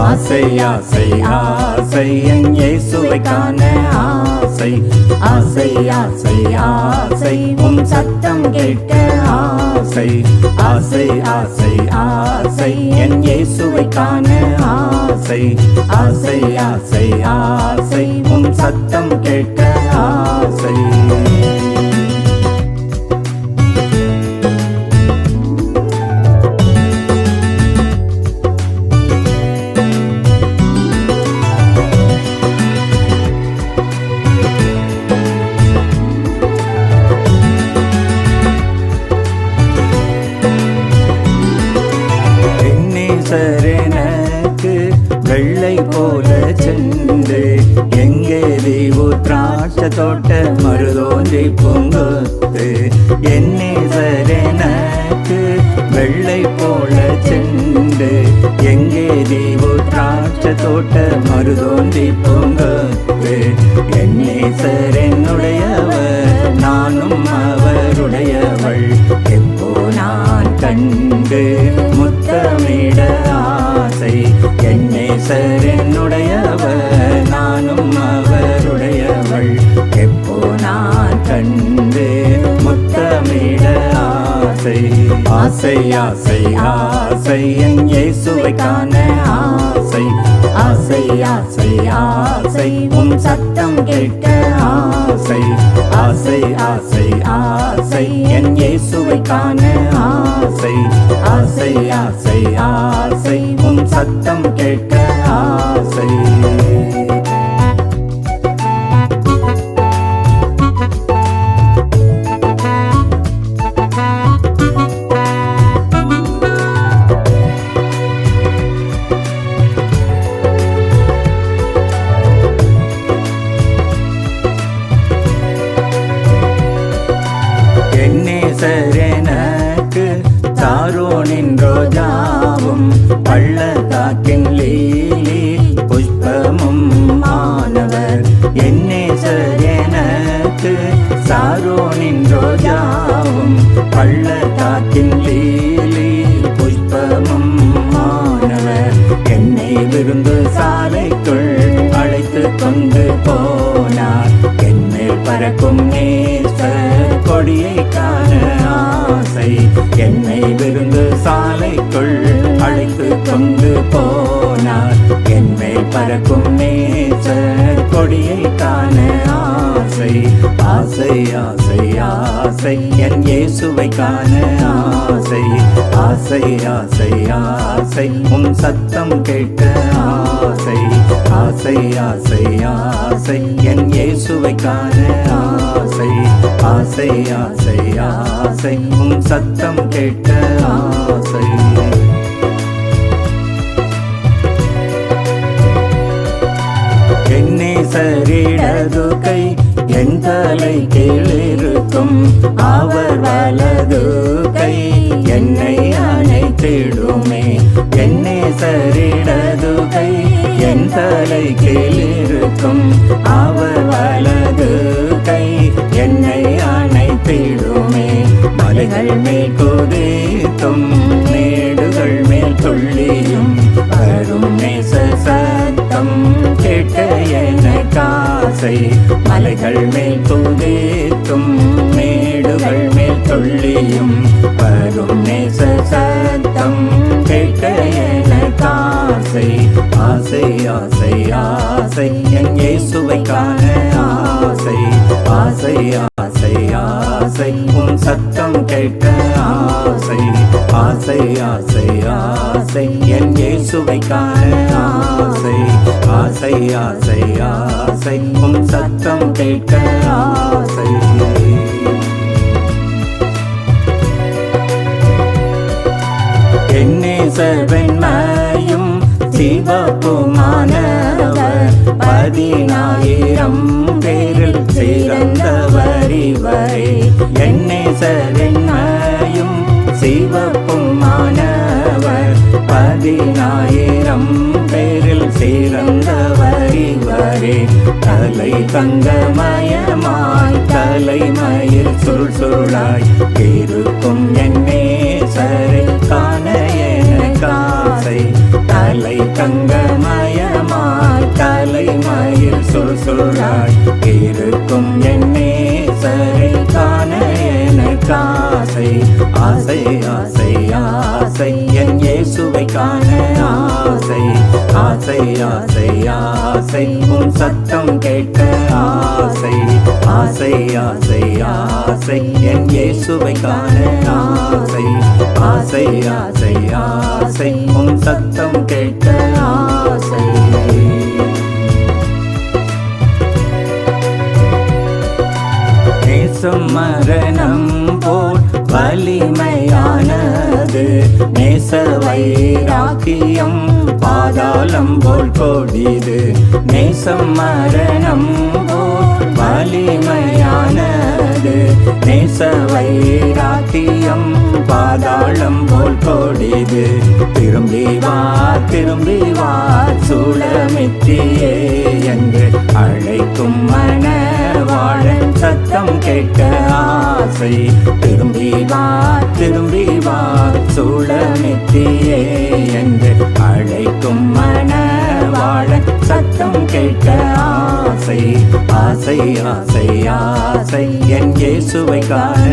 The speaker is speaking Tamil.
ஆசை ஆசை ஆசை என் இயேசுவை காண ஆசை. ஆசை ஆசை ஆசை உம் சத்தம் கேட்க ஆசை. ஆசை ஆசை ஆசை என் இயேசுவை காண ஆசை. ஆசை ஆசை ஆசை உம் சத்தம் கேட்க ஆசை. எனக்கு வெள்ளை போல சென்று எங்கே தீவு திராட்சை தோட்ட மருதோன்றி பூங்கொத்து. என்னேசரெனக்கு வெள்ளை போல சென்று எங்கே தீவு திராட்சை தோட்ட மருதோன்றி பூங்கொத்து. என்னேசர் என்னுடையவர் நானும் அவருடையவள். எப்போ நான் கண்டு முத்தமிட ஆசை. என்னேசர் என்னுடையவர் நானும் அவருடையவள். எப்போ நான் கண்டு முத்தமிட ஆசை. ஆசை ஆசை ஆசை என் இயேசுவை காண ஆசை. ஆசை ஆசை ஆசை உம் சத்தம் கேட்க ஆசை. ஆசை ஆசை ஆசை என் இயேசுவை காண ஆசை. ஆசை ஆசை ஆசை உம் சத்தம் கேட்க ஆசை. என்னேசரெனக்கு சாரோனின் ரோஜாவும் பள்ளத்தாக்கின் லீலி புஷ்பமும் ஆனவர். என்னேசரெனக்கு சாரோனின் ரோஜாவும் பள்ளத்தாக்கின் லீலி புஷ்பமும் ஆனவர். என்னை விருந்து சாலைக்குள் அழைத்து கொண்டு போனார். என்மேல் பறக்கும் நேசர் கொடியை காண ஆசை. என்னை விருந்து சாலைக்குள் அழைத்து கொண்டு போனார். என்மேல் பறக்கும் நேசர் கொடியை காண ஆசை. ஆசை ஆசை ஆசை என் இயேசுவை காண ஆசை. ஆசை ஆசை ஆசை உம் சத்தம் கேட்க ஆசை. ஆசை ஆசை ஆசை என் இயேசுவை காண ஆசை. ஆசை ஆசை ஆசை உம் சத்தம் கேட்க ஆசை. என்னேசரிடது கை என் தலை கீழிருக்கும். அவர் வலது கை என்னை அணைத்திடுமே. என்னேசரிடது கை என் தலை கீழிருக்கும். அவர் வலது கை என்னை அணைத்திடுமே. மலைகள் மேல் குதித்தும் மேடுகள் மேல் துள்ளியும் வரும் நேச சத்தம் கேட்க எனக்கு ஆசை. மலைகள் மேல் குதித்தும் மேடுகள் மேல் துள்ளியும் வரும் நேச சத்தம் கேட்க எனக்கு ஆசை. ஆசை ஆசை ஆசை என் இயேசுவை காண ஆசை. ஆசை ஆசை ஆசை உம் சத்தம் கேட்க ஆசை. ஆசை ஆசை ஆசை என் இயேசுவை காண ஆசை. ஆசை ஆசை ஆசை உம் சத்தம் கேட்க ஆசை. என்னேசர் வெண்மையும் சிவப்புமானவர். 10,000 பேரில் சிறந்தவர் இவரே. என்னேசர் வெண்மையும் சிவப்புமானவர். 10,000 பேரில் சிறந்தவர் இவரே. தலை தங்கமயமாய் தலைமயில் சுருள் சுருளாய் இருக்கும் என்னேசரை காண எனக்கு ஆசை. தலை தங்கம தலைமயில் சுருள் சுருளாய் இருக்கும் என் நேசரை காண எனக்கு ஆசை ஆசை ஆசை ஆசை என் இயேசுவை காண ஆசை ஆசை ஆசை ஆசை உன் சத்தம் கேட்க ஆசை ஆசை ஆசை ஆசை என் இயேசுவை காண ஆசை ஆசை ஆசை ஆசை உன் சத்தம் கேட்க ஆசை. நேசம் மரணம் போல் வலிமையானது, நேச வைராக்கியம் பாதாளம் போல் கொடிது. நேசம் மரணம் போல் வலிமையானது, நேச வைராக்கியம் பாதாளம் போல் கொடிது. திரும்பி வா சூளமித்தியே என்று அழைக்கும் மணவாளன் சத்தம் கேட்க ஆசை. திரும்பி வா சூளமித்தியே என்று அழைக்கும் மணவாளன் சத்தம் கேட்க ஆசை ஆசை ஆசை ஆசை என் இயேசுவை காண